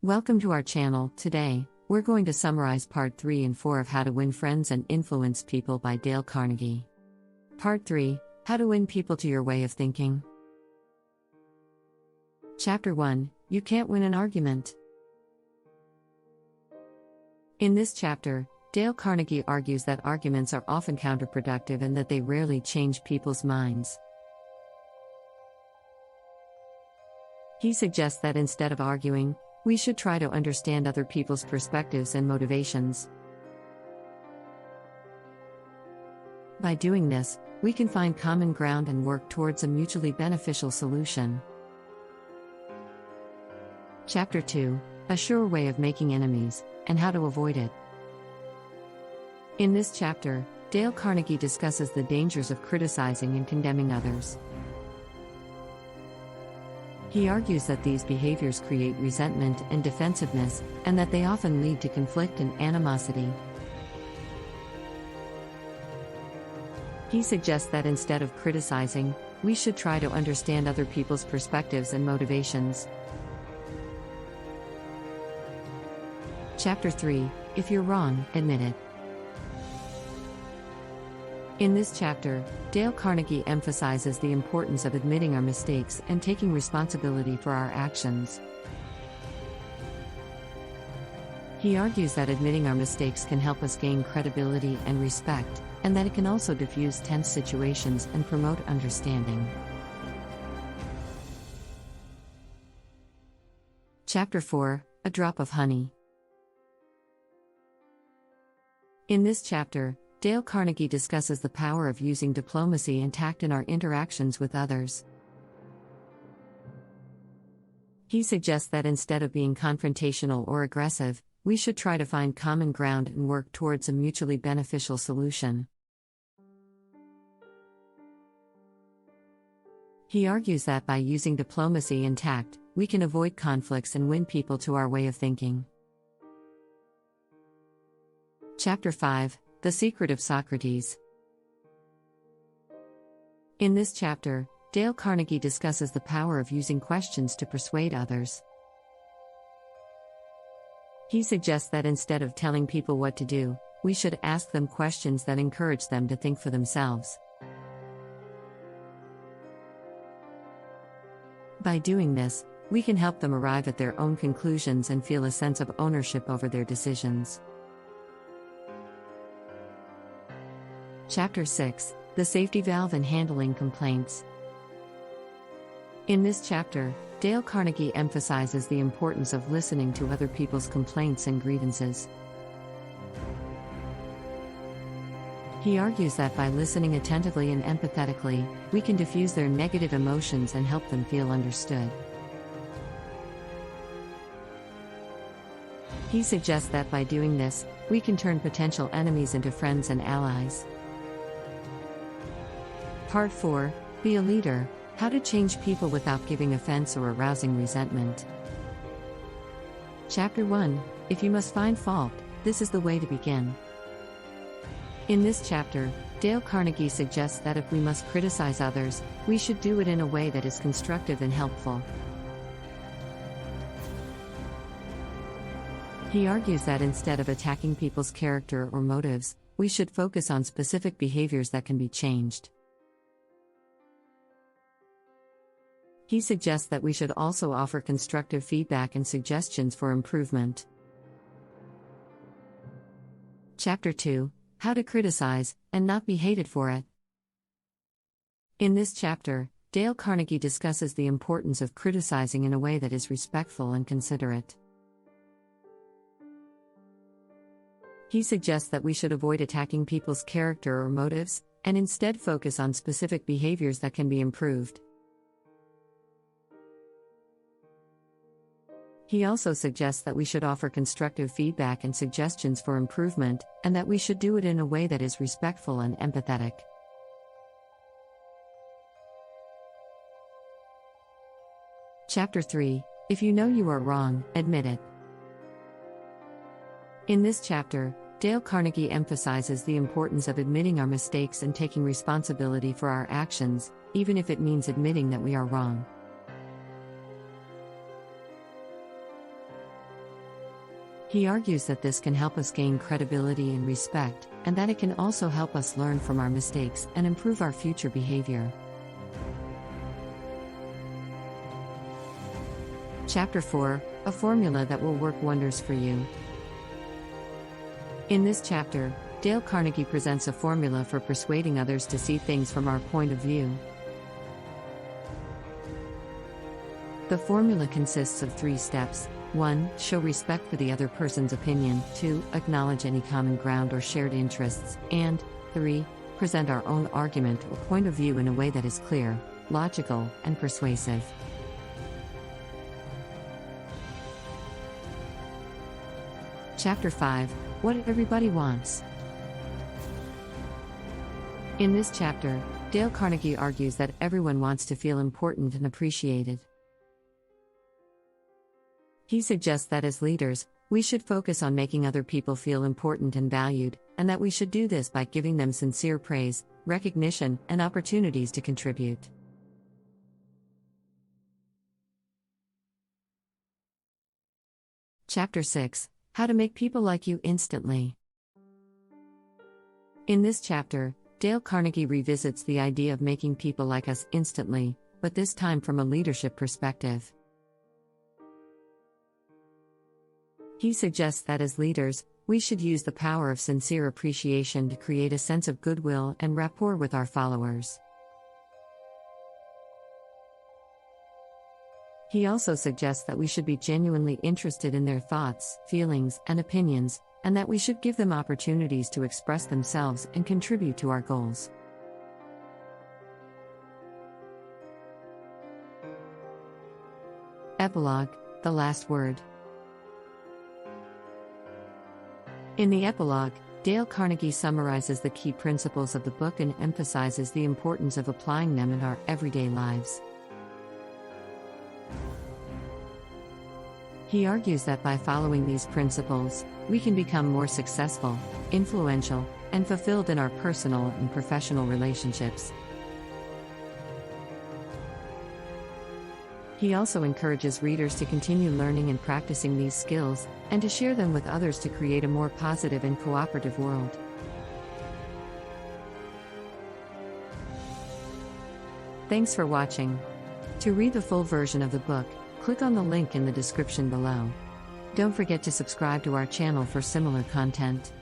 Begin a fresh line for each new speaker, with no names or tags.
Welcome to our channel. Today, we're going to summarize Part 3 and 4 of How to Win Friends and Influence People by Dale Carnegie. Part 3, How to Win People to Your Way of Thinking. Chapter 1, You Can't Win an Argument. In this chapter, Dale Carnegie argues that arguments are often counterproductive and that they rarely change people's minds. He suggests that instead of arguing, we should try to understand other people's perspectives and motivations. By doing this, we can find common ground and work towards a mutually beneficial solution. Chapter 2, A Sure Way of Making Enemies, and How to Avoid It. In this chapter, Dale Carnegie discusses the dangers of criticizing and condemning others. He argues that these behaviors create resentment and defensiveness, and that they often lead to conflict and animosity. He suggests that instead of criticizing, we should try to understand other people's perspectives and motivations. Chapter 3, If You're Wrong, Admit It. In this chapter, Dale Carnegie emphasizes the importance of admitting our mistakes and taking responsibility for our actions. He argues that admitting our mistakes can help us gain credibility and respect, and that it can also diffuse tense situations and promote understanding. Chapter 4, A Drop of Honey. In this chapter, Dale Carnegie discusses the power of using diplomacy and tact in our interactions with others. He suggests that instead of being confrontational or aggressive, we should try to find common ground and work towards a mutually beneficial solution. He argues that by using diplomacy and tact, we can avoid conflicts and win people to our way of thinking. Chapter 5, The Secret of Socrates. In this chapter, Dale Carnegie discusses the power of using questions to persuade others. He suggests that instead of telling people what to do, we should ask them questions that encourage them to think for themselves. By doing this, we can help them arrive at their own conclusions and feel a sense of ownership over their decisions. Chapter 6, The Safety Valve in Handling Complaints. In this chapter, Dale Carnegie emphasizes the importance of listening to other people's complaints and grievances. He argues that by listening attentively and empathetically, we can diffuse their negative emotions and help them feel understood. He suggests that by doing this, we can turn potential enemies into friends and allies. Part 4, Be a Leader, How to Change People Without Giving Offense or Arousing Resentment. Chapter 1, If You Must Find Fault, This is the Way to Begin. In this chapter, Dale Carnegie suggests that if we must criticize others, we should do it in a way that is constructive and helpful. He argues that instead of attacking people's character or motives, we should focus on specific behaviors that can be changed. He suggests that we should also offer constructive feedback and suggestions for improvement. Chapter 2, How to Criticize, and Not Be Hated for It. In this chapter, Dale Carnegie discusses the importance of criticizing in a way that is respectful and considerate. He suggests that we should avoid attacking people's character or motives, and instead focus on specific behaviors that can be improved. He also suggests that we should offer constructive feedback and suggestions for improvement, and that we should do it in a way that is respectful and empathetic. Chapter 3, If You Know You Are Wrong, Admit It. In this chapter, Dale Carnegie emphasizes the importance of admitting our mistakes and taking responsibility for our actions, even if it means admitting that we are wrong. He argues that this can help us gain credibility and respect, and that it can also help us learn from our mistakes and improve our future behavior. Chapter 4: A Formula That Will Work Wonders for You. In this chapter, Dale Carnegie presents a formula for persuading others to see things from our point of view. The formula consists of 3 steps. 1. Show respect for the other person's opinion. 2. Acknowledge any common ground or shared interests. And 3. Present our own argument or point of view in a way that is clear, logical, and persuasive. Chapter 5: What Everybody Wants. In this chapter, Dale Carnegie argues that everyone wants to feel important and appreciated. He suggests that as leaders, we should focus on making other people feel important and valued, and that we should do this by giving them sincere praise, recognition, and opportunities to contribute. Chapter 6: How to Make People Like You Instantly. In this chapter, Dale Carnegie revisits the idea of making people like us instantly, but this time from a leadership perspective. He suggests that as leaders, we should use the power of sincere appreciation to create a sense of goodwill and rapport with our followers. He also suggests that we should be genuinely interested in their thoughts, feelings, and opinions, and that we should give them opportunities to express themselves and contribute to our goals. Epilogue: The Last Word. In the epilogue, Dale Carnegie summarizes the key principles of the book and emphasizes the importance of applying them in our everyday lives. He argues that by following these principles, we can become more successful, influential, and fulfilled in our personal and professional relationships. He also encourages readers to continue learning and practicing these skills, and to share them with others to create a more positive and cooperative world. Thanks for watching. To read the full version of the book, click on the link in the description below. Don't forget to subscribe to our channel for similar content.